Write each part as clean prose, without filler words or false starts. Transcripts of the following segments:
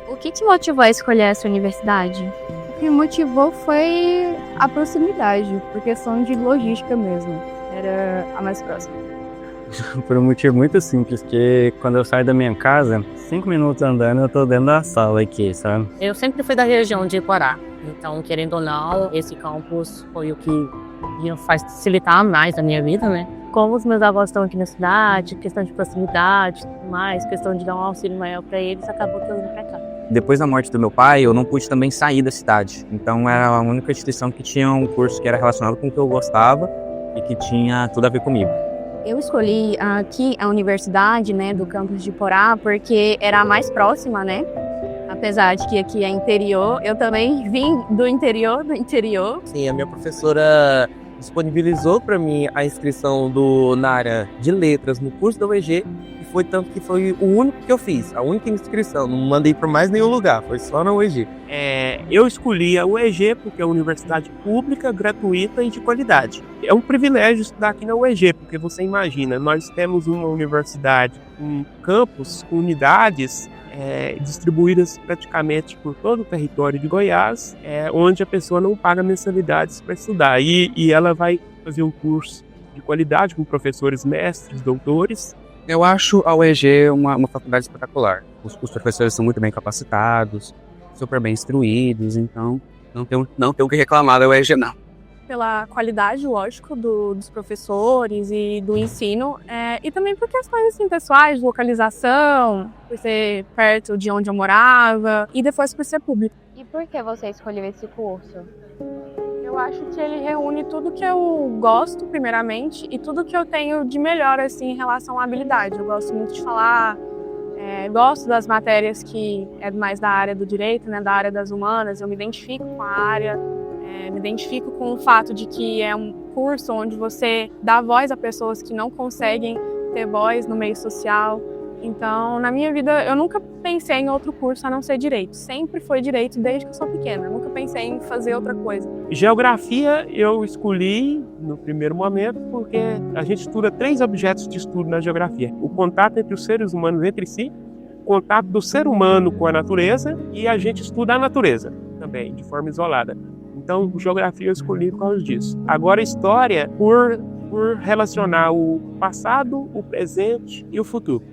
O que te motivou a escolher essa universidade? O que me motivou foi a proximidade, por questão de logística mesmo. Era a mais próxima. Por um motivo muito simples, que quando eu saio da minha casa, 5 minutos andando, eu tô dentro da sala aqui, sabe? Eu sempre fui da região de Iporá, então, querendo ou não, esse campus foi o que ia facilitar mais a minha vida, né? Como os meus avós estão aqui na cidade, questão de proximidade, tudo mais, questão de dar um auxílio maior para eles, acabou que eu vim pra cá. Depois da morte do meu pai, eu não pude também sair da cidade. Então era a única instituição que tinha um curso que era relacionado com o que eu gostava e que tinha tudo a ver comigo. Eu escolhi aqui a universidade, né, do campus de Iporá, porque era a mais próxima, né? Apesar de que aqui é interior, eu também vim do interior. Sim, a minha professora disponibilizou para mim a inscrição na área de letras no curso da UEG, e foi tanto que foi o único que eu fiz, a única inscrição, não mandei para mais nenhum lugar, foi só na UEG. Eu escolhi a UEG porque é uma universidade pública, gratuita e de qualidade. É um privilégio estudar aqui na UEG, porque você imagina, nós temos uma universidade com campus, com unidades distribuídas praticamente por todo o território de Goiás, onde a pessoa não paga mensalidades para estudar. E ela vai fazer um curso de qualidade com professores mestres, doutores. Eu acho a UEG uma faculdade espetacular. Os professores são muito bem capacitados, super bem instruídos, então não tenho o que reclamar da UEG, não. Pela qualidade, lógico, dos professores e do ensino, e também por questões assim, pessoais, de localização, por ser perto de onde eu morava, e depois por ser público. E por que você escolheu esse curso? Eu acho que ele reúne tudo que eu gosto, primeiramente, e tudo que eu tenho de melhor assim, em relação à habilidade. Eu gosto muito de falar, gosto das matérias que é mais da área do direito, né, da área das humanas, eu me identifico com a área. Me identifico com o fato de que é um curso onde você dá voz a pessoas que não conseguem ter voz no meio social. Então, na minha vida, eu nunca pensei em outro curso a não ser direito. Sempre foi direito desde que eu sou pequena. Eu nunca pensei em fazer outra coisa. Geografia eu escolhi no primeiro momento porque a gente estuda 3 objetos de estudo na geografia. O contato entre os seres humanos entre si, o contato do ser humano com a natureza, e a gente estuda a natureza também, de forma isolada. Então, geografia eu escolhi por causa disso. Agora, história por relacionar o passado, o presente e o futuro.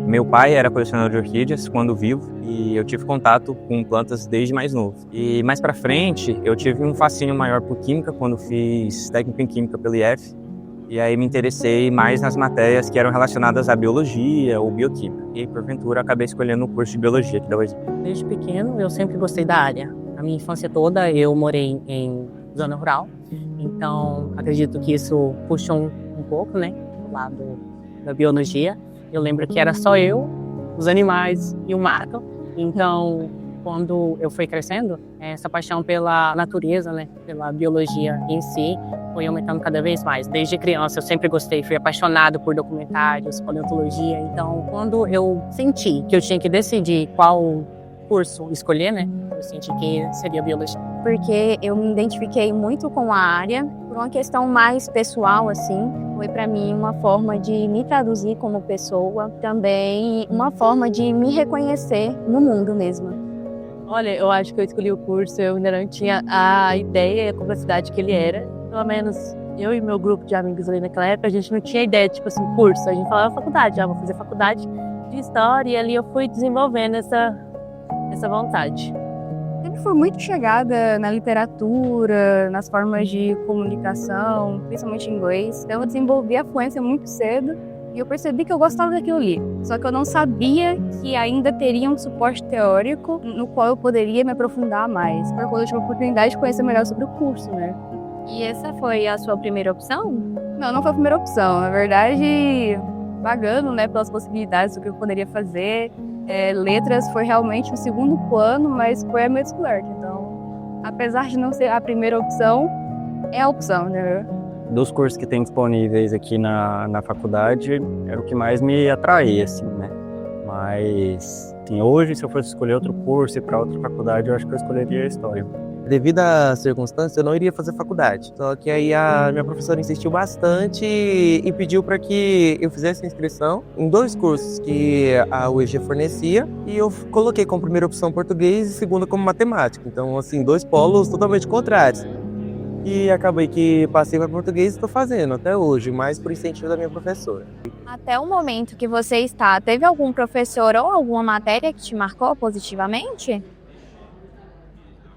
Meu pai era colecionador de orquídeas quando vivo e eu tive contato com plantas desde mais novo. E mais pra frente, eu tive um fascínio maior por química quando fiz técnico em química pelo IF. E aí me interessei mais nas matérias que eram relacionadas à biologia ou bioquímica. E, porventura, acabei escolhendo o curso de biologia aqui da UEG. Desde pequeno, eu sempre gostei da área. A minha infância toda eu morei em zona rural, então acredito que isso puxou um pouco, né, do lado da biologia. Eu lembro que era só eu, os animais e o mato, então quando eu fui crescendo, essa paixão pela natureza, né, pela biologia em si, foi aumentando cada vez mais. Desde criança eu sempre gostei, fui apaixonado por documentários, paleontologia, então quando eu senti que eu tinha que decidir qual curso escolher, né, eu senti que seria biologia. Porque eu me identifiquei muito com a área, por uma questão mais pessoal, assim. Foi para mim uma forma de me traduzir como pessoa, também uma forma de me reconhecer no mundo mesmo. Olha, eu acho que eu escolhi o curso, eu ainda não tinha a ideia e a complexidade que ele era. Pelo menos eu e meu grupo de amigos ali naquela época, a gente não tinha ideia, tipo assim, curso. A gente falava faculdade, vou fazer faculdade de história, e ali eu fui desenvolvendo essa vontade. Sempre fui muito chegada na literatura, nas formas de comunicação, principalmente em inglês. Então eu desenvolvi a fluência muito cedo e eu percebi que eu gostava daquilo ali. Só que eu não sabia que ainda teria um suporte teórico no qual eu poderia me aprofundar mais. Foi quando eu tive a oportunidade de conhecer melhor sobre o curso, né? E essa foi a sua primeira opção? Não foi a primeira opção. Na verdade, vagando, né, pelas possibilidades do que eu poderia fazer. Letras foi realmente o segundo plano, mas foi a minha descoberta. Então, apesar de não ser a primeira opção, é a opção, né? Dos cursos que tem disponíveis aqui na faculdade, era o que mais me atraía, assim, né? Mas Assim, hoje, se eu fosse escolher outro curso e para outra faculdade, eu acho que eu escolheria História. Devido à circunstância, eu não iria fazer faculdade. Só que aí a minha professora insistiu bastante e pediu para que eu fizesse a inscrição em 2 cursos que a UEG fornecia. E eu coloquei como primeira opção português e segunda como matemática. Então, assim, 2 polos totalmente contrários. E acabei que passei para português e estou fazendo até hoje, mais por incentivo da minha professora. Até o momento que você está, teve algum professor ou alguma matéria que te marcou positivamente?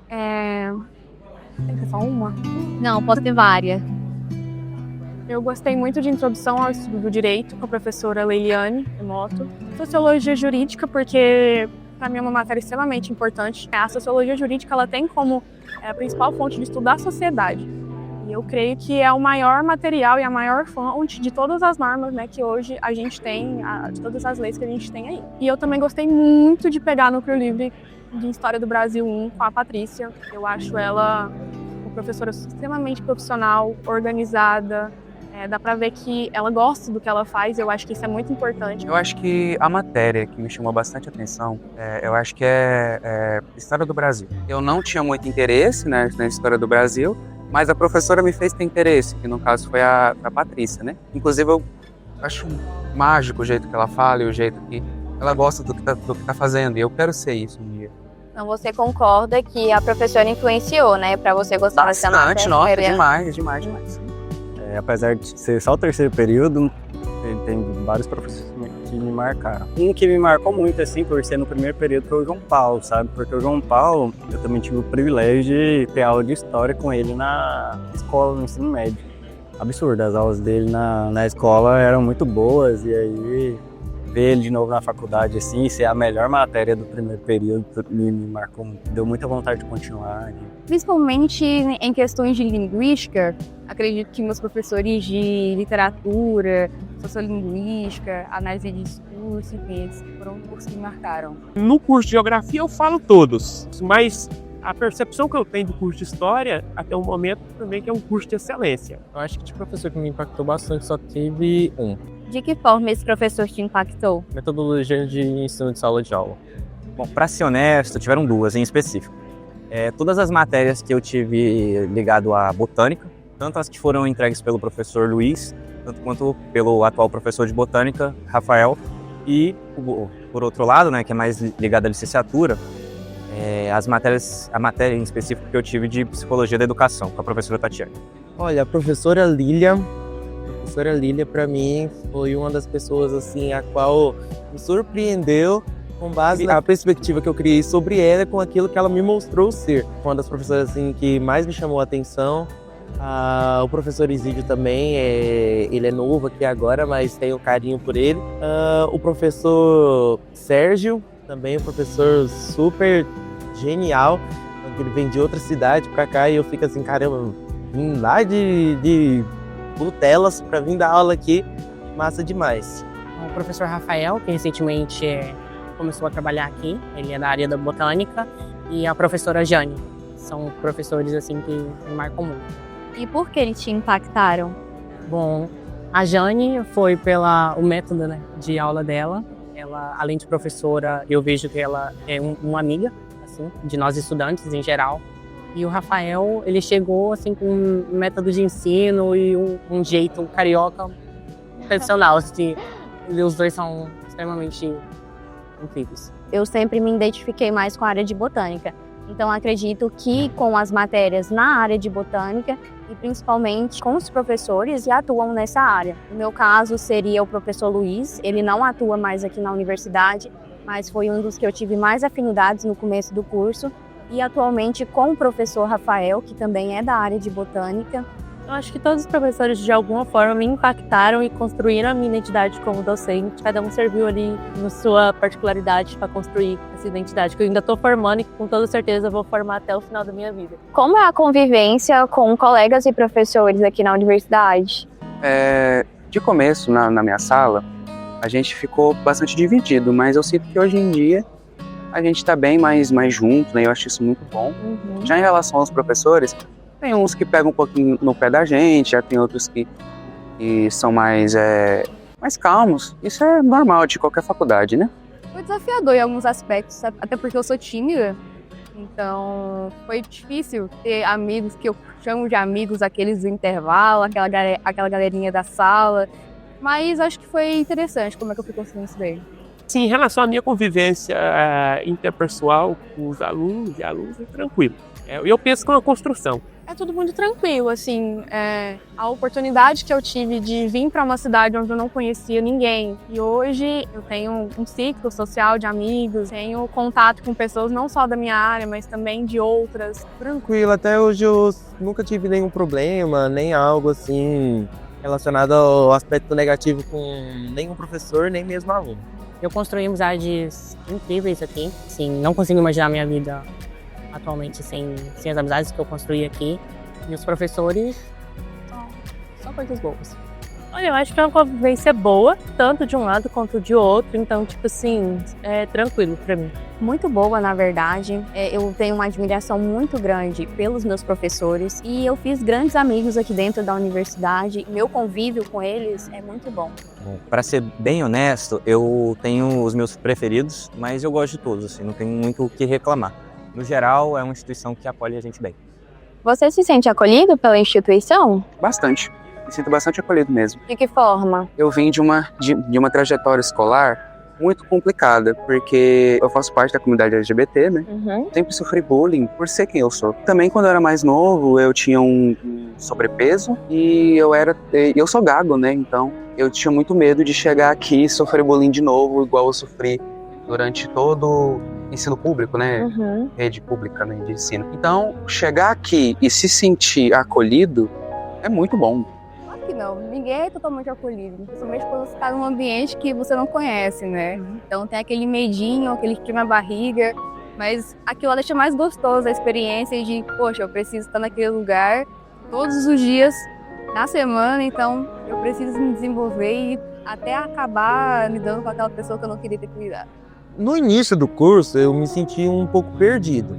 Tem que ser só uma? Não, pode ter várias. Eu gostei muito de Introdução ao Estudo do Direito, com a professora Leiliane Emoto. Sociologia Jurídica, porque para mim é uma matéria extremamente importante. A Sociologia Jurídica ela tem como a principal fonte de estudo a sociedade. E eu creio que é o maior material e a maior fonte de todas as normas, né, que hoje a gente tem, de todas as leis que a gente tem aí. E eu também gostei muito de pegar Núcleo Livre de História do Brasil 1 com a Patrícia. Eu acho ela uma professora extremamente profissional, organizada. Dá pra ver que ela gosta do que ela faz, eu acho que isso é muito importante. Eu acho que a matéria que me chamou bastante atenção, eu acho que é História do Brasil. Eu não tinha muito interesse, né, na História do Brasil, mas a professora me fez ter interesse, que no caso foi a Patrícia, né? Inclusive eu acho mágico o jeito que ela fala e o jeito que ela gosta do que tá fazendo, e eu quero ser isso um dia. Então você concorda que a professora influenciou, né, pra você gostar dessa matéria? Bastante, nossa, demais. Apesar de ser só o 3º período, tem vários professores que me marcaram. Um que me marcou muito, assim, por ser no 1º período, foi o João Paulo, sabe? Porque o João Paulo, eu também tive o privilégio de ter aula de história com ele na escola, no ensino médio. Absurdo, as aulas dele na escola eram muito boas, e aí ver ele de novo na faculdade, assim, ser a melhor matéria do 1º período, me marcou, deu muita vontade de continuar. Principalmente em questões de linguística, acredito que meus professores de literatura, sociolinguística, análise de discurso, enfim, eles foram cursos que me marcaram. No curso de Geografia eu falo todos, mas a percepção que eu tenho do curso de História, até o momento, também que é um curso de excelência. Eu acho que de professor que me impactou bastante só teve um. De que forma esse professor te impactou? Metodologia de ensino de sala de aula. Bom, para ser honesto, tiveram 2 em específico. Todas as matérias que eu tive ligado à botânica, tanto as que foram entregues pelo professor Luiz, tanto quanto pelo atual professor de botânica, Rafael, e, por outro lado, né, que é mais ligado à licenciatura, a matéria em específico que eu tive de Psicologia da Educação, com a professora Tatiana. Olha, a professora Lília, para mim, foi uma das pessoas assim, a qual me surpreendeu com base na perspectiva que eu criei sobre ela, com aquilo que ela me mostrou ser. Uma das professoras assim, que mais me chamou a atenção. O professor Isídio também, ele é novo aqui agora, mas tenho carinho por ele. O professor Sérgio, também um professor super genial, ele vem de outra cidade pra cá e eu fico assim, caramba, vim lá de Butelas pra vir dar aula aqui, massa demais. O professor Rafael, que recentemente começou a trabalhar aqui, ele é da área da botânica, e a professora Jane, são professores assim que me marcam muito. E por que eles te impactaram? Bom, a Jane foi pelo método, né, de aula dela. Ela, além de professora, eu vejo que ela é uma amiga, assim, de nós estudantes em geral. E o Rafael, ele chegou assim com um método de ensino e um jeito carioca tradicional. Assim, e os 2 são extremamente incríveis. Eu sempre me identifiquei mais com a área de botânica. Então, acredito que com as matérias na área de botânica e principalmente com os professores que atuam nessa área. No meu caso, seria o professor Luiz. Ele não atua mais aqui na universidade, mas foi um dos que eu tive mais afinidades no começo do curso. E atualmente com o professor Rafael, que também é da área de botânica. Eu acho que todos os professores, de alguma forma, me impactaram e construíram a minha identidade como docente. Cada um serviu ali na sua particularidade para construir essa identidade, que eu ainda estou formando e com toda certeza vou formar até o final da minha vida. Como é a convivência com colegas e professores aqui na universidade? De começo, na minha sala, a gente ficou bastante dividido, mas eu sinto que hoje em dia a gente está bem mais junto, né? Eu acho isso muito bom. Já em relação aos professores, tem uns que pegam um pouquinho no pé da gente, já tem outros que são mais calmos. Isso é normal de qualquer faculdade, né? Foi desafiador em alguns aspectos, sabe? Até porque eu sou tímida. Então, foi difícil ter amigos que eu chamo de amigos, aqueles do intervalo, aquela galerinha da sala. Mas acho que foi interessante como é que eu fui conseguindo isso daí. Sim, em relação à minha convivência interpessoal com os alunos e alunas, é tranquilo. Eu penso que é uma construção. É tudo muito tranquilo, assim, a oportunidade que eu tive de vir para uma cidade onde eu não conhecia ninguém. E hoje eu tenho um ciclo social de amigos, tenho contato com pessoas não só da minha área, mas também de outras. Tranquilo, até hoje eu nunca tive nenhum problema, nem algo assim relacionado ao aspecto negativo com nenhum professor, nem mesmo aluno. Eu construí amizades incríveis aqui. Assim, não consigo imaginar minha vida atualmente sem as amizades que eu construí aqui. E os professores são coisas boas. Olha, eu acho que é uma convivência boa, tanto de um lado quanto de outro. Então, tipo assim, é tranquilo pra mim. Muito boa, na verdade. Eu tenho uma admiração muito grande pelos meus professores e eu fiz grandes amigos aqui dentro da universidade. Meu convívio com eles é muito bom. Para ser bem honesto, eu tenho os meus preferidos, mas eu gosto de todos, assim, não tenho muito o que reclamar. No geral, é uma instituição que acolhe a gente bem. Você se sente acolhido pela instituição? Bastante. Me sinto bastante acolhido mesmo. De que forma? Eu vim de uma trajetória escolar muito complicada, porque eu faço parte da comunidade LGBT, né? Sempre sofri bullying por ser quem eu sou. Também quando eu era mais novo, eu tinha um sobrepeso e eu sou gago, né? Então eu tinha muito medo de chegar aqui e sofrer bullying de novo, igual eu sofri durante todo o ensino público, né? Rede pública, né, de ensino. Então, chegar aqui e se sentir acolhido é muito bom. Claro que não, ninguém é totalmente acolhido, principalmente quando você está num ambiente que você não conhece, né? Então tem aquele medinho, aquele frio na barriga, mas aquilo deixa mais gostoso a experiência de, poxa, eu preciso estar naquele lugar todos os dias na semana, então eu preciso me desenvolver e até acabar lidando com aquela pessoa que eu não queria ter cuidado. No início do curso, eu me senti um pouco perdido,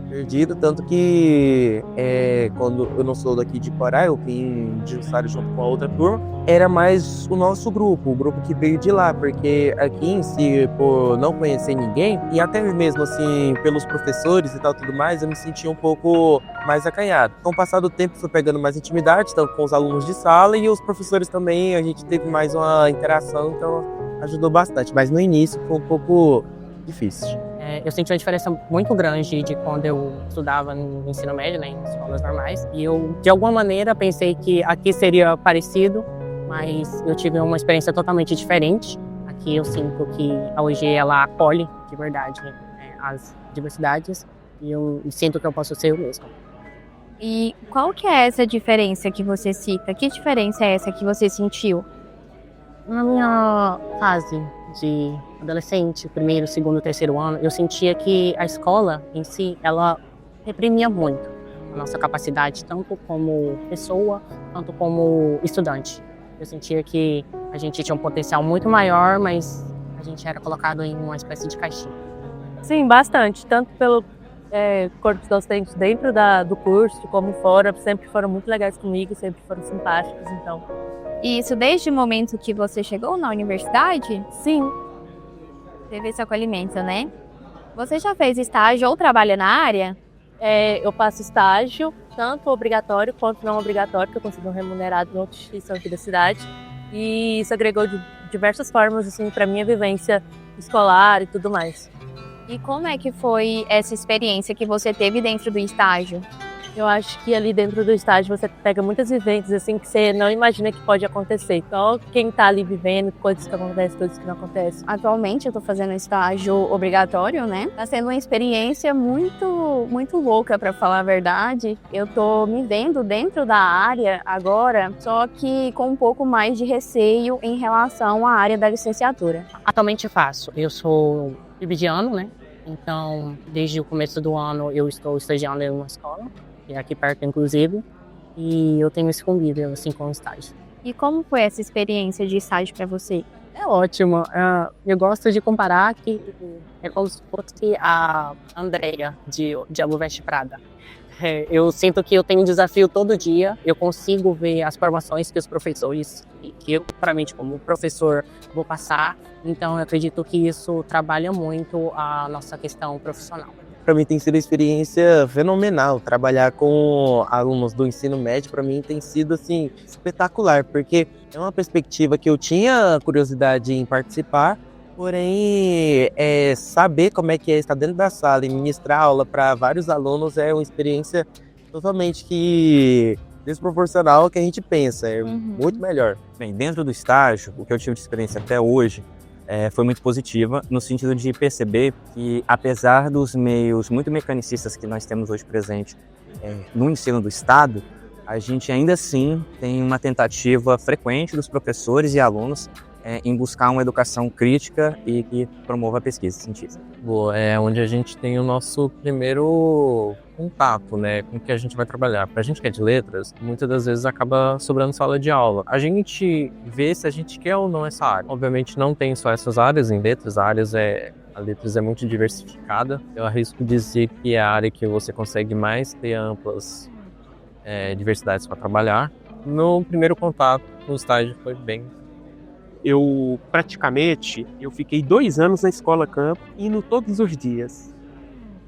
tanto que quando eu não sou daqui de Pará, eu vim de Jussara junto com a outra turma, era mais o nosso grupo, o grupo que veio de lá, porque aqui em si, por não conhecer ninguém, e até mesmo assim, pelos professores e tal, tudo mais, eu me sentia um pouco mais acanhado. Com o passar do tempo, fui pegando mais intimidade, tanto com os alunos de sala e os professores também, a gente teve mais uma interação, então ajudou bastante, mas no início foi um pouco difícil. Eu senti uma diferença muito grande de quando eu estudava no ensino médio, né, em escolas normais. E eu, de alguma maneira, pensei que aqui seria parecido, mas eu tive uma experiência totalmente diferente. Aqui eu sinto que a UEG, ela acolhe, de verdade, as diversidades. E eu sinto que eu posso ser eu mesmo. E qual que é essa diferença que você cita? Que diferença é essa que você sentiu? Na minha fase de adolescente, primeiro, segundo, terceiro ano, eu sentia que a escola em si, ela reprimia muito a nossa capacidade, tanto como pessoa, quanto como estudante. Eu sentia que a gente tinha um potencial muito maior, mas a gente era colocado em uma espécie de caixinha. Sim, bastante. Tanto pelo corpo docente dentro do curso, como fora, sempre foram muito legais comigo, sempre foram simpáticos, então... E isso desde o momento que você chegou na universidade? Sim. Teve esse acolhimento, né? Você já fez estágio ou trabalha na área? Eu faço estágio, tanto obrigatório quanto não obrigatório, que eu consigo remunerado em outra instituição aqui da cidade. E isso agregou de diversas formas, assim, para minha vivência escolar e tudo mais. E como é que foi essa experiência que você teve dentro do estágio? Eu acho que ali dentro do estágio você pega muitas vivências assim que você não imagina que pode acontecer. Então, quem tá ali vivendo, coisas que acontecem, coisas que não acontecem. Atualmente eu tô fazendo estágio obrigatório, né? Tá sendo uma experiência muito, muito louca, pra falar a verdade. Eu tô me vendo dentro da área agora, só que com um pouco mais de receio em relação à área da licenciatura. Atualmente eu faço. Eu sou ano, né? Então, desde o começo do ano eu estou estagiando em uma escola. Aqui perto, inclusive, e eu tenho esse convívio, assim, com o estágio. E como foi essa experiência de estágio para você? É ótimo. Eu gosto de comparar que é como se fosse a Andrea de Diabo Veste Prada. Eu sinto que eu tenho um desafio todo dia, eu consigo ver as formações que os professores, que eu, como professor, vou passar. Então, eu acredito que isso trabalha muito a nossa questão profissional. Para mim tem sido uma experiência fenomenal. Trabalhar com alunos do ensino médio, para mim, tem sido assim, espetacular, porque é uma perspectiva que eu tinha curiosidade em participar, porém, saber como é que é estar dentro da sala e ministrar aula para vários alunos é uma experiência totalmente desproporcional ao que a gente pensa. É muito melhor. Bem, dentro do estágio, o que eu tive de experiência até hoje foi muito positiva, no sentido de perceber que, apesar dos meios muito mecanicistas que nós temos hoje presente no ensino do Estado, a gente ainda assim tem uma tentativa frequente dos professores e alunos em buscar uma educação crítica e que promova a pesquisa científica. Boa, é onde a gente tem o nosso primeiro contato, né, com o que a gente vai trabalhar. Pra gente que é de letras, muitas das vezes acaba sobrando sala de aula. A gente vê se a gente quer ou não essa área. Obviamente não tem só essas áreas em letras, a letras é muito diversificada. Eu arrisco dizer que é a área que você consegue mais ter amplas diversidades para trabalhar. No primeiro contato, no estágio foi bem. Eu fiquei 2 anos na escola campo, indo todos os dias.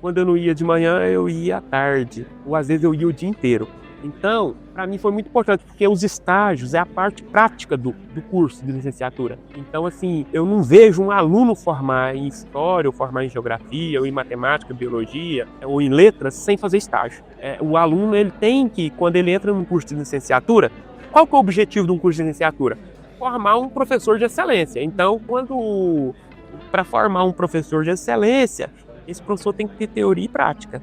Quando eu não ia de manhã, eu ia à tarde, ou às vezes eu ia o dia inteiro. Então, para mim foi muito importante, porque os estágios é a parte prática do curso de licenciatura. Então, assim, eu não vejo um aluno formar em história, ou formar em geografia, ou em matemática, biologia, ou em letras, sem fazer estágio. O aluno, ele tem que, quando ele entra num curso de licenciatura, qual que é o objetivo de um curso de licenciatura? Formar um professor de excelência. Então, para formar um professor de excelência, esse professor tem que ter teoria e prática.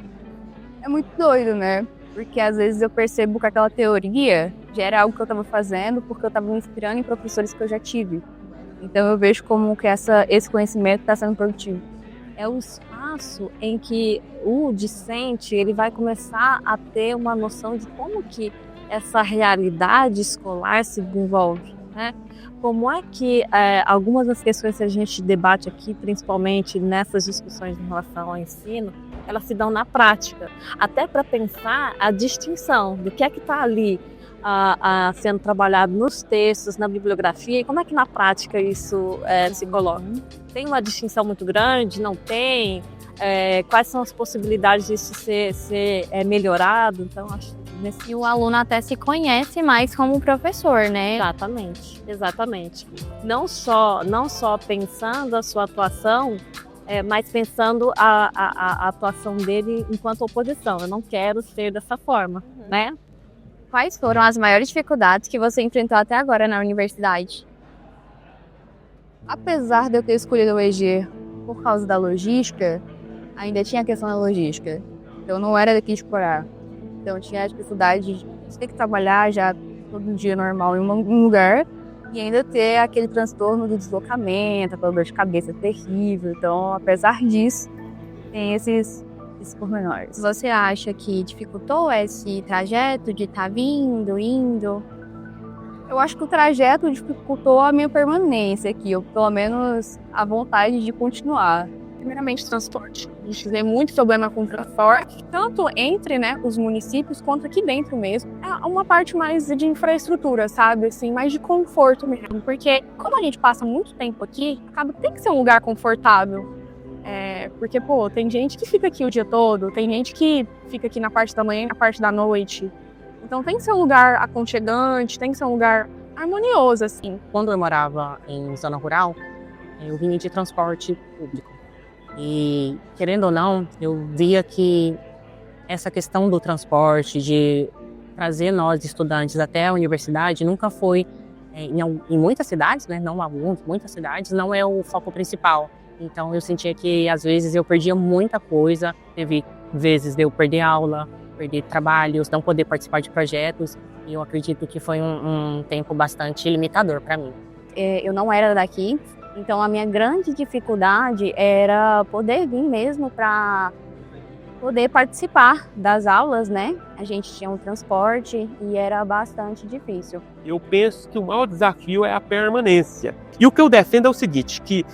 É muito doido, né? Porque às vezes eu percebo que aquela teoria já era algo que eu estava fazendo porque eu estava me inspirando em professores que eu já tive. Então eu vejo como que esse conhecimento está sendo produtivo. É o espaço em que o discente ele vai começar a ter uma noção de como que essa realidade escolar se desenvolve, né? Como é que algumas das questões que a gente debate aqui, principalmente nessas discussões em relação ao ensino, elas se dão na prática, até para pensar a distinção do que é que está ali sendo trabalhado nos textos, na bibliografia, e como é que na prática isso se coloca. Tem uma distinção muito grande? Não tem? Quais são as possibilidades disso ser melhorado? Então, acho que e o aluno até se conhece mais como professor, né? Exatamente. Não só pensando a sua atuação, mas pensando a atuação dele enquanto oposição. Eu não quero ser dessa forma, né? Quais foram as maiores dificuldades que você enfrentou até agora na universidade? Apesar de eu ter escolhido o EG por causa da logística, ainda tinha a questão da logística. Eu não era daqui de Corá. Então tinha a dificuldade de ter que trabalhar já todo dia normal em um lugar e ainda ter aquele transtorno do deslocamento, aquela dor de cabeça terrível. Então, apesar disso, tem esses pormenores. Você acha que dificultou esse trajeto de estar vindo, indo? Eu acho que o trajeto dificultou a minha permanência aqui, ou pelo menos a vontade de continuar. Primeiramente, transporte. A gente vê muito problema com transporte, tanto entre os municípios quanto aqui dentro mesmo. É uma parte mais de infraestrutura, sabe? Assim, mais de conforto mesmo. Porque como a gente passa muito tempo aqui, acaba que tem que ser um lugar confortável. Porque, tem gente que fica aqui o dia todo, tem gente que fica aqui na parte da manhã e na parte da noite. Então tem que ser um lugar aconchegante, tem que ser um lugar harmonioso, assim. Quando eu morava em zona rural, eu vinha de transporte público. E, querendo ou não, eu via que essa questão do transporte, de trazer nós estudantes até a universidade, nunca foi, em muitas cidades, né, não algumas, muitas cidades, não é o foco principal. Então eu sentia que às vezes eu perdia muita coisa, teve vezes de eu perder aula, perder trabalhos, não poder participar de projetos, e eu acredito que foi um tempo bastante limitador para mim. Eu não era daqui, então a minha grande dificuldade era poder vir mesmo para poder participar das aulas, né? A gente tinha um transporte e era bastante difícil. Eu penso que o maior desafio é a permanência. E o que eu defendo é o seguinte, que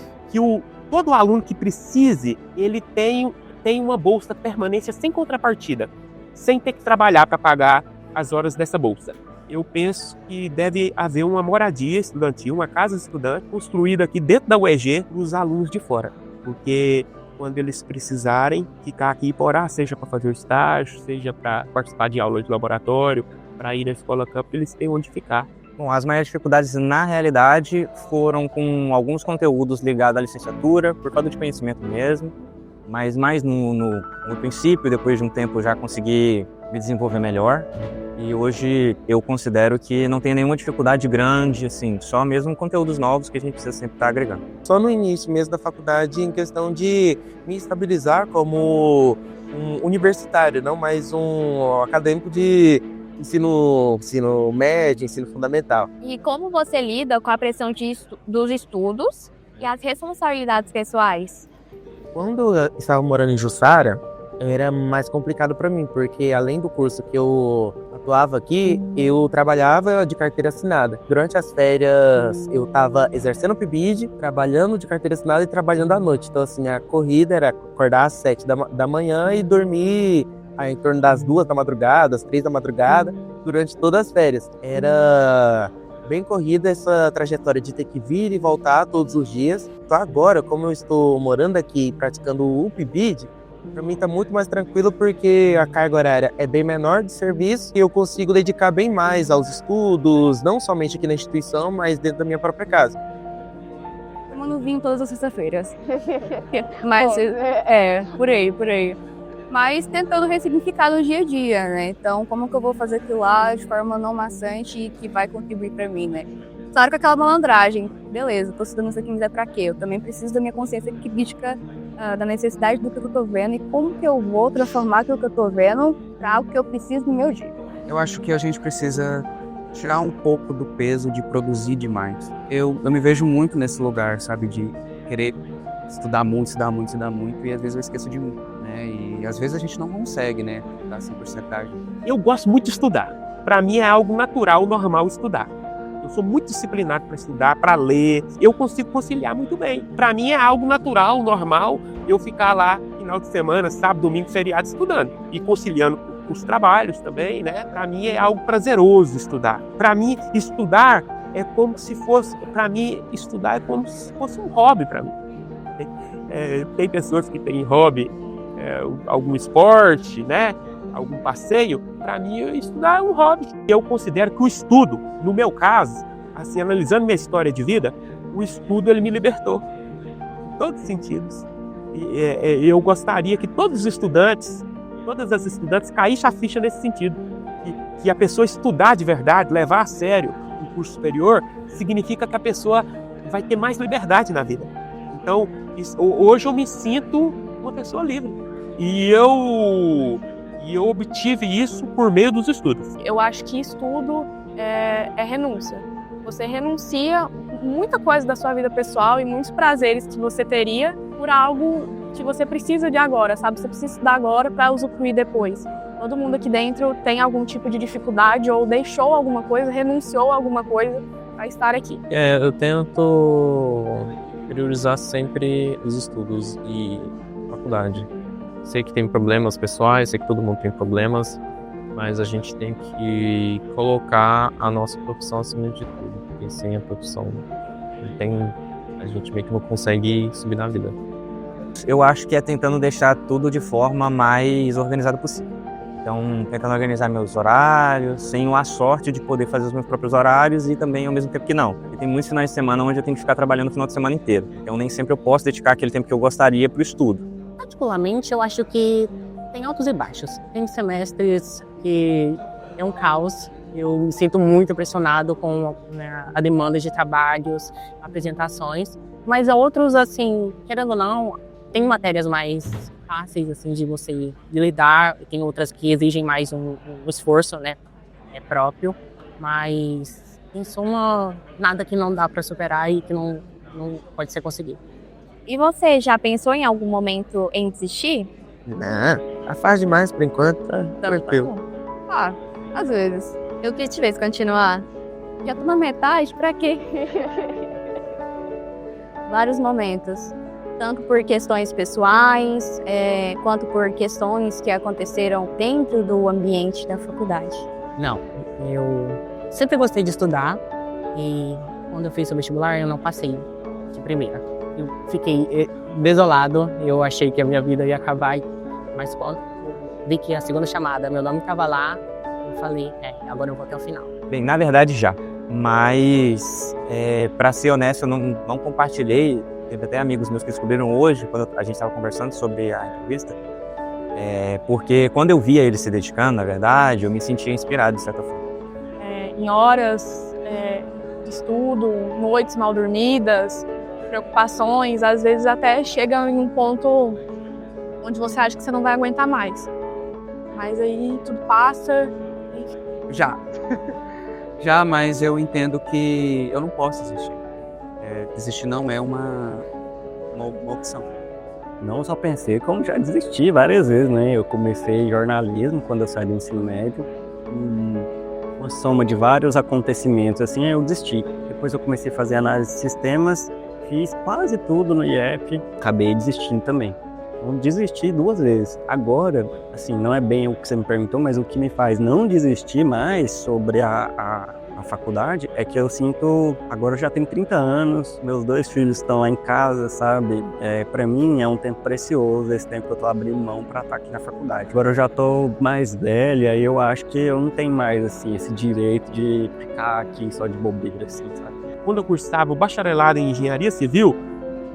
todo aluno que precise, ele tem uma bolsa de permanência sem contrapartida. sem ter que trabalhar para pagar as horas dessa bolsa. Eu penso que deve haver uma moradia estudantil, uma casa estudante, construída aqui dentro da UEG para os alunos de fora. Porque quando eles precisarem ficar aqui e morar, seja para fazer estágio, seja para participar de aula de laboratório, para ir na escola campo, eles têm onde ficar. Bom, as maiores dificuldades, na realidade, foram com alguns conteúdos ligados à licenciatura, por falta de conhecimento mesmo, mas mais no princípio, depois de um tempo, já consegui me desenvolver melhor. E hoje eu considero que não tem nenhuma dificuldade grande, assim, só mesmo conteúdos novos que a gente precisa sempre estar agregando. Só no início mesmo da faculdade, em questão de me estabilizar como um universitário, não mais um acadêmico de ensino médio, ensino fundamental. E como você lida com a pressão dos estudos e as responsabilidades pessoais? Quando eu estava morando em Jussara, era mais complicado para mim, porque além do curso que eu atuava aqui, eu trabalhava de carteira assinada. Durante as férias, eu estava exercendo o PIBID, trabalhando de carteira assinada e trabalhando à noite. Então, assim, a corrida era acordar às 7 da manhã e dormir em torno das 2 da madrugada, às 3 da madrugada, durante todas as férias. Era bem corrida essa trajetória de ter que vir e voltar todos os dias. Então agora, como eu estou morando aqui praticando o PIBID, para mim está muito mais tranquilo porque a carga horária é bem menor de serviço e eu consigo dedicar bem mais aos estudos, não somente aqui na instituição, mas dentro da minha própria casa. Tomando vinho todas as sextas-feiras. Mas, por aí. Mas tentando ressignificar no dia a dia, né? Então, como que eu vou fazer aquilo lá de forma não maçante e que vai contribuir para mim, né? Claro que aquela malandragem, beleza, tô estudando isso aqui, mas é pra quê? Eu também preciso da minha consciência crítica, da necessidade do que eu tô vendo e como que eu vou transformar aquilo que eu tô vendo para algo que eu preciso no meu dia. Eu acho que a gente precisa tirar um pouco do peso de produzir demais. Eu me vejo muito nesse lugar, sabe, de querer estudar muito, e às vezes eu esqueço de mim, né? E às vezes a gente não consegue, né, dar essa porcentagem. Eu gosto muito de estudar. Para mim é algo natural, normal estudar. Eu sou muito disciplinado para estudar, para ler. Eu consigo conciliar muito bem. Para mim é algo natural, normal, eu ficar lá final de semana, sábado, domingo, feriado, estudando. E conciliando com os trabalhos também, né? Para mim é algo prazeroso estudar. Para mim, estudar é como se fosse... Para mim, estudar é como se fosse um hobby para mim. Tem pessoas que têm hobby, algum esporte, né? Algum passeio. Para mim, estudar é um hobby. Eu considero que o estudo, no meu caso, assim, analisando minha história de vida, o estudo ele me libertou, em todos os sentidos. E eu gostaria que todos os estudantes, todas as estudantes caíssem a ficha nesse sentido. Que a pessoa estudar de verdade, levar a sério o curso superior, significa que a pessoa vai ter mais liberdade na vida. Então, hoje eu me sinto uma pessoa livre. E eu obtive isso por meio dos estudos. Eu acho que estudo é renúncia. Você renuncia muita coisa da sua vida pessoal e muitos prazeres que você teria por algo que você precisa de agora, sabe? Você precisa estudar agora para usufruir depois. Todo mundo aqui dentro tem algum tipo de dificuldade ou deixou alguma coisa, renunciou a alguma coisa para estar aqui. Eu tento priorizar sempre os estudos e faculdade. Sei que tem problemas pessoais, sei que todo mundo tem problemas, mas a gente tem que colocar a nossa profissão acima de tudo, porque sem a profissão a gente meio que não consegue subir na vida. Eu acho que é tentando deixar tudo de forma mais organizada possível. Então, tentando organizar meus horários, tenho a sorte de poder fazer os meus próprios horários e também ao mesmo tempo que não. E tem muitos finais de semana onde eu tenho que ficar trabalhando o final de semana inteiro. Então, nem sempre eu posso dedicar aquele tempo que eu gostaria para o estudo. Particularmente, eu acho que tem altos e baixos. Tem semestres que é um caos. Eu me sinto muito pressionado com a demanda de trabalhos, apresentações. Mas há outros, assim, querendo ou não, tem matérias mais fáceis, assim, de você lidar. Tem outras que exigem mais um esforço, né, próprio. Mas, em suma, nada que não dá para superar e que não pode ser conseguido. E você já pensou em algum momento em desistir? Não, tá fácil demais por enquanto, tá tranquilo. Às vezes. Eu queria te ver continuar. Já tô na metade, pra quê? Vários momentos. tanto por questões pessoais, quanto por questões que aconteceram dentro do ambiente da faculdade? Não, eu sempre gostei de estudar e quando eu fiz o vestibular eu não passei de primeira. Eu fiquei desolado, eu achei que a minha vida ia acabar, mas quando vi que a segunda chamada, meu nome estava lá, eu falei, agora eu vou até o final. Bem, na verdade já, mas para ser honesto, eu não compartilhei. Teve até amigos meus que descobriram hoje, quando a gente estava conversando sobre a entrevista, porque quando eu via ele se dedicando, na verdade, eu me sentia inspirado, de certa forma. Em horas de estudo, noites mal dormidas, preocupações, às vezes até chega em um ponto onde você acha que você não vai aguentar mais. Mas aí tudo passa. Já, mas eu entendo que eu não posso desistir. Desistir não é uma opção. Não só pensei, como já desisti várias vezes, né? Eu comecei jornalismo quando eu saí do ensino médio. Uma soma de vários acontecimentos, assim, eu desisti. Depois eu comecei a fazer análise de sistemas, fiz quase tudo no IF, acabei desistindo também. Então, desisti 2 vezes. Agora, assim, não é bem o que você me perguntou, mas o que me faz não desistir mais sobre a faculdade é que eu sinto, agora eu já tenho 30 anos, meus 2 filhos estão lá em casa, sabe? Para mim é um tempo precioso, esse tempo que eu tô abrindo mão para estar aqui na faculdade. Agora eu já tô mais velha e eu acho que eu não tenho mais, assim, esse direito de ficar aqui só de bobeira, assim, sabe? Quando eu cursava o bacharelado em engenharia civil,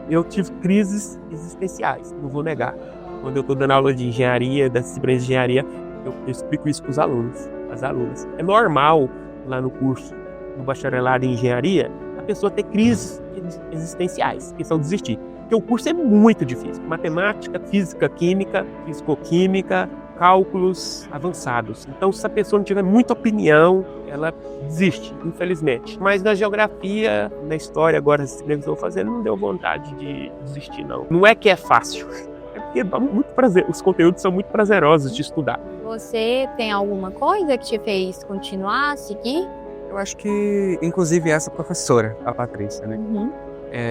eu tive crises existenciais, não vou negar. Quando eu estou dando aula de engenharia, das disciplinas de engenharia, eu explico isso para os alunos, as alunas. É normal, lá no curso do bacharelado em engenharia, a pessoa ter crises existenciais, que são desistir. Porque o curso é muito difícil. Matemática, física, química, fisicoquímica, cálculos avançados. Então, se a pessoa não tiver muita opinião, ela desiste, infelizmente. Mas na geografia, na história, agora, as disciplinas que eu estou fazendo, não deu vontade de desistir, não. Não é que é fácil, é porque dá muito prazer. Os conteúdos são muito prazerosos de estudar. Você tem alguma coisa que te fez continuar a seguir? Eu acho que, inclusive, essa professora, a Patrícia, né? Uhum.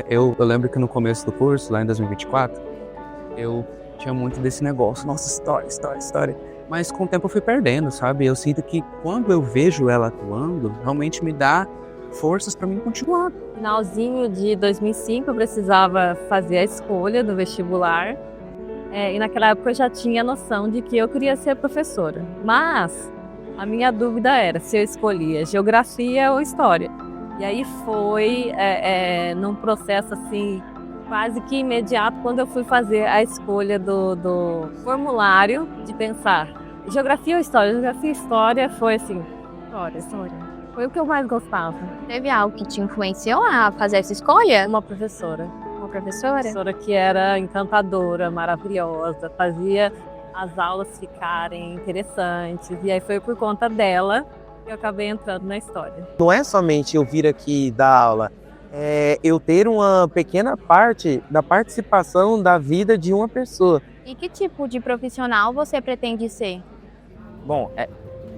Eu lembro que no começo do curso, lá em 2024, eu tinha muito desse negócio, nossa, história. Mas com o tempo eu fui perdendo, sabe? Eu sinto que quando eu vejo ela atuando, realmente me dá forças para mim continuar. Finalzinho de 2005 eu precisava fazer a escolha do vestibular. E naquela época eu já tinha noção de que eu queria ser professora. Mas a minha dúvida era se eu escolhia geografia ou história. E aí foi num processo assim quase que imediato quando eu fui fazer a escolha do formulário de pensar geografia ou história. Geografia e história foi assim, história. Foi o que eu mais gostava. Teve algo que te influenciou a fazer essa escolha? Uma professora. Uma professora? Uma professora que era encantadora, maravilhosa, fazia as aulas ficarem interessantes. E aí foi por conta dela que eu acabei entrando na história. Não é somente eu vir aqui dar aula, é eu ter uma pequena parte da participação da vida de uma pessoa. E que tipo de profissional você pretende ser? Bom,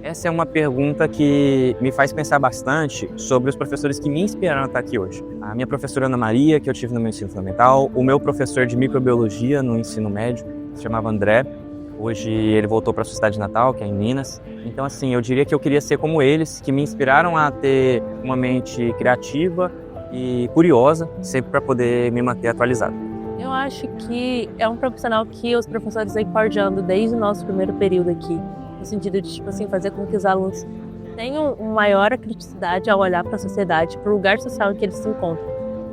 essa é uma pergunta que me faz pensar bastante sobre os professores que me inspiraram a estar aqui hoje. A minha professora Ana Maria, que eu tive no meu ensino fundamental, o meu professor de microbiologia no ensino médio, se chamava André. Hoje ele voltou para a sua cidade natal, que é em Minas. Então, assim, eu diria que eu queria ser como eles, que me inspiraram a ter uma mente criativa e curiosa, sempre para poder me manter atualizado. Eu acho que é um profissional que os professores vêm forjando desde o nosso primeiro período aqui, no sentido de, tipo assim, fazer com que os alunos tenham uma maior criticidade ao olhar para a sociedade, para o lugar social em que eles se encontram.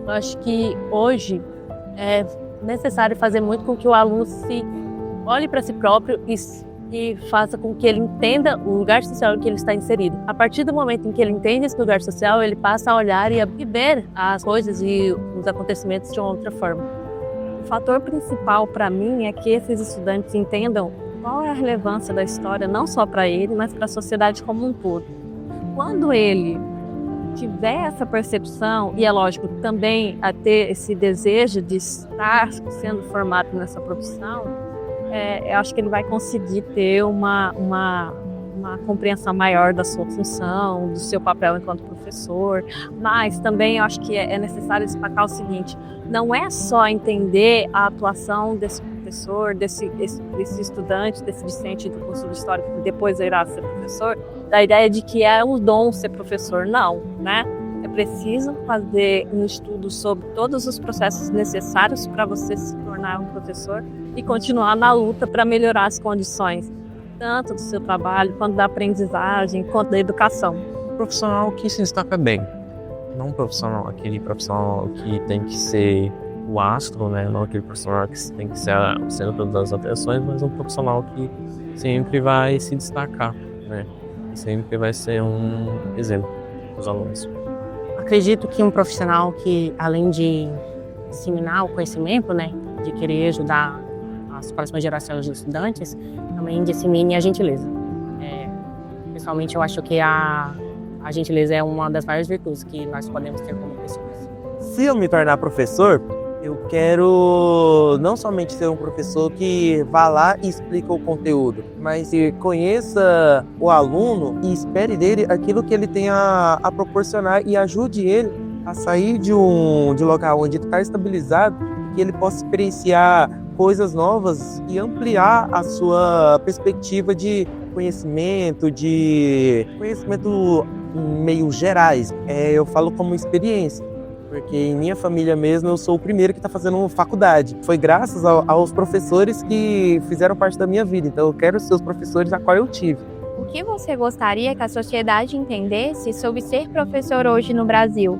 Eu acho que hoje é necessário fazer muito com que o aluno se olhe para si próprio e faça com que ele entenda o lugar social em que ele está inserido. A partir do momento em que ele entende esse lugar social, ele passa a olhar e a ver as coisas e os acontecimentos de uma outra forma. O fator principal para mim é que esses estudantes entendam qual é a relevância da história, não só para ele, mas para a sociedade como um todo. Quando ele tiver essa percepção, e é lógico também a ter esse desejo de estar sendo formado nessa profissão, eu acho que ele vai conseguir ter uma uma compreensão maior da sua função, do seu papel enquanto professor, mas também eu acho que é necessário destacar o seguinte: não é só entender a atuação desse professor, desse estudante, desse discente do curso de História que depois irá ser professor, da ideia de que é um dom ser professor, não, né? É preciso fazer um estudo sobre todos os processos necessários para você se tornar um professor e continuar na luta para melhorar as condições, tanto do seu trabalho, quanto da aprendizagem, quanto da educação. Profissional que se destaca bem. Não aquele profissional que tem que ser o astro, né? Não aquele profissional que tem que ser o centro de todas as atenções, mas um profissional que sempre vai se destacar, né? E sempre vai ser um exemplo para os alunos. Acredito que um profissional que, além de disseminar o conhecimento, né, de querer ajudar as próximas gerações de estudantes, também dissemine a gentileza. Pessoalmente, eu acho que a gentileza é uma das maiores virtudes que nós podemos ter como pessoas. Se eu me tornar professor, eu quero não somente ser um professor que vá lá e explica o conteúdo, mas que conheça o aluno e espere dele aquilo que ele tem a proporcionar e ajude ele a sair de um local onde ele está estabilizado, que ele possa experienciar coisas novas e ampliar a sua perspectiva de conhecimento meio gerais. Eu falo como experiência. Porque em minha família mesmo eu sou o primeiro que está fazendo faculdade. Foi graças aos professores que fizeram parte da minha vida. Então eu quero ser os professores a qual eu tive. O que você gostaria que a sociedade entendesse sobre ser professor hoje no Brasil?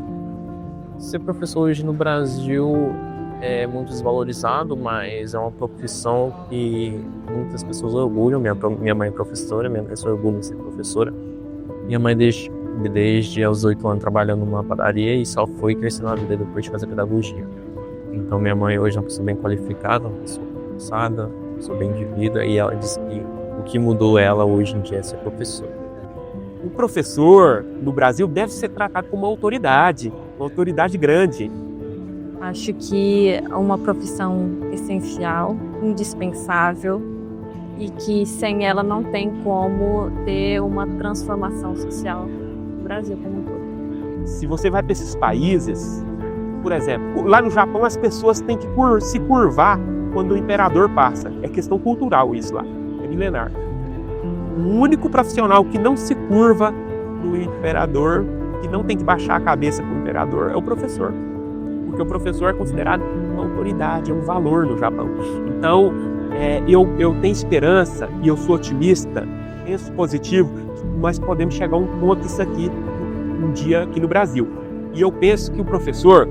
Ser professor hoje no Brasil é muito desvalorizado, mas é uma profissão que muitas pessoas orgulham. Minha mãe é professora, minha mãe se orgulha de ser professora. Minha mãe desde aos 8 anos trabalhando numa padaria e só foi crescendo na vida depois de fazer pedagogia. Então minha mãe hoje é uma pessoa bem qualificada, uma pessoa cansada, uma pessoa bem de vida, e ela disse que o que mudou ela hoje em dia é ser professor. O professor no Brasil deve ser tratado como uma autoridade grande. Acho que é uma profissão essencial, indispensável, e que sem ela não tem como ter uma transformação social no Brasil como um todo. Se você vai para esses países, por exemplo, lá no Japão as pessoas têm que se curvar quando o imperador passa. É questão cultural isso lá, é milenar. O único profissional que não se curva no imperador, que não tem que baixar a cabeça para o imperador, é o professor. Porque o professor é considerado uma autoridade, é um valor no Japão. Então, eu tenho esperança e eu sou otimista, penso positivo, mas podemos chegar a um ponto disso aqui um dia aqui no Brasil. E eu penso que o professor,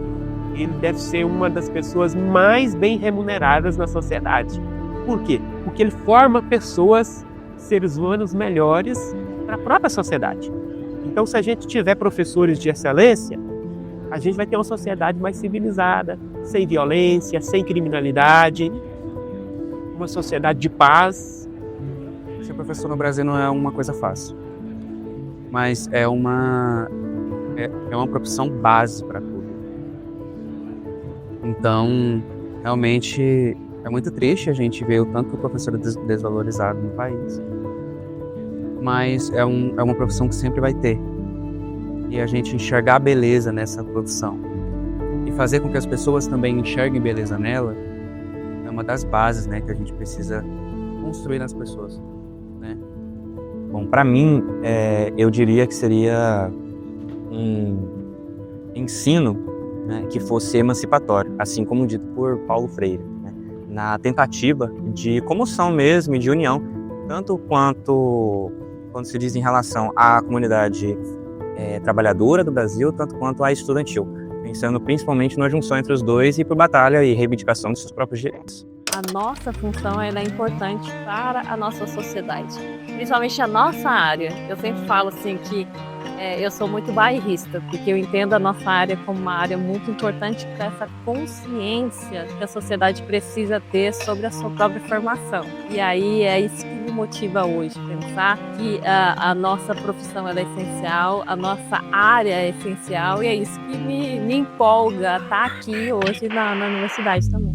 ele deve ser uma das pessoas mais bem remuneradas na sociedade. Por quê? Porque ele forma pessoas, seres humanos melhores para a própria sociedade. Então, se a gente tiver professores de excelência, a gente vai ter uma sociedade mais civilizada, sem violência, sem criminalidade, uma sociedade de paz. Ser professor no Brasil não é uma coisa fácil, mas é uma profissão base para tudo. Então, realmente, é muito triste a gente ver o tanto que o professor é desvalorizado no país. Mas é uma profissão que sempre vai ter. E a gente enxergar a beleza nessa profissão e fazer com que as pessoas também enxerguem beleza nela é uma das bases, né, que a gente precisa construir nas pessoas, né? Bom, para mim, eu diria que seria um ensino, né, que fosse emancipatório, assim como dito por Paulo Freire, né, na tentativa de comoção mesmo e de união, tanto quanto quando se diz em relação à comunidade trabalhadora do Brasil, tanto quanto à estudantil, pensando principalmente na junção entre os dois e por batalha e reivindicação de seus próprios direitos. A nossa função é importante para a nossa sociedade, principalmente a nossa área. Eu sempre falo assim que eu sou muito bairrista, porque eu entendo a nossa área como uma área muito importante para essa consciência que a sociedade precisa ter sobre a sua própria formação. E aí é isso que me motiva hoje, pensar que a nossa profissão é essencial, a nossa área é essencial, e é isso que me empolga a estar aqui hoje na universidade também.